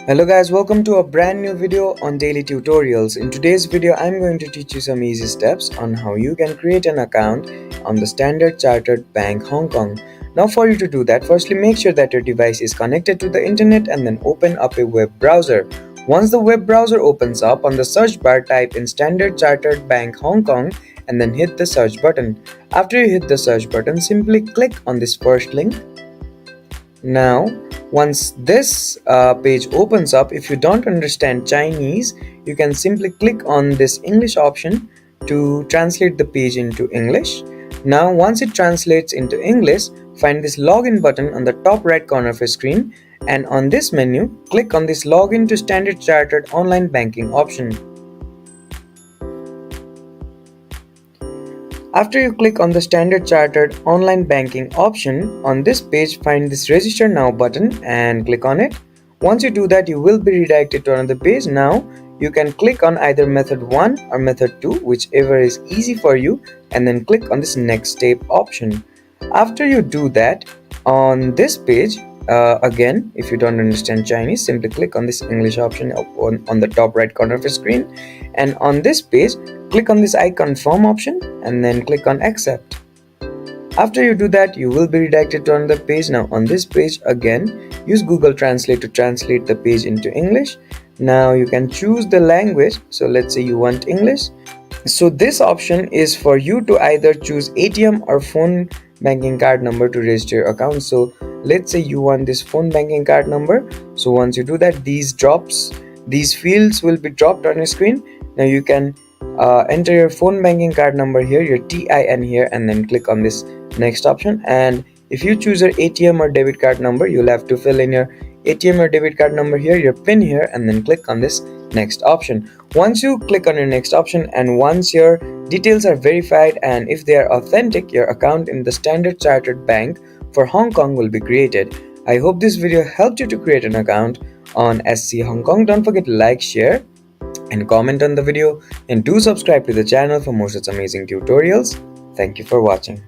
Hello guys, welcome to a brand new video on daily tutorials. In today's video, I'm going to teach you some easy steps on how you can create an account on the Standard Chartered Bank Hong Kong. Now for you to do that, firstly make sure that your device is connected to the internet and then open up a web browser. Once the web browser opens up, on the search bar type in Standard Chartered Bank Hong Kong and then hit the search button. After you hit the search button, simply click on this first link. Now, once this page opens up, if you don't understand Chinese, you can simply click on this English option to translate the page into English. Now, once it translates into English, find this login button on the top right corner of your screen, and on this menu, click on this login to Standard Chartered online banking option. After you click on the Standard Chartered online banking option, on this page find this register now button and click on it. Once you do that, you will be redirected to another page. Now you can click on either method 1 or method 2, whichever is easy for you, and then click on this next step option. After you do that, on this page, again, if you don't understand Chinese, simply click on this English option on the top right corner of your screen, and on this page click on this I confirm option and then click on accept. After you do that, you will be redirected to another page. Now on this page, again, use Google Translate to translate the page into English. Now you can choose the language, so let's say you want English. So this option is for you to either choose ATM or phone banking card number to register your account. So let's say you want this phone banking card number. So once you do that, these fields will be dropped on your screen. Now you can enter your phone banking card number here, your TIN here, and then click on this next option. And if you choose your ATM or debit card number, you'll have to fill in your ATM or debit card number here, your PIN here, and then click on this next option. Once you click on your next option and once your details are verified and if they are authentic, your account in the Standard Chartered Bank for Hong Kong will be created. I hope this video helped you to create an account on SC Hong Kong. Don't forget to like, share, and comment on the video, and do subscribe to the channel for more such amazing tutorials. Thank you for watching.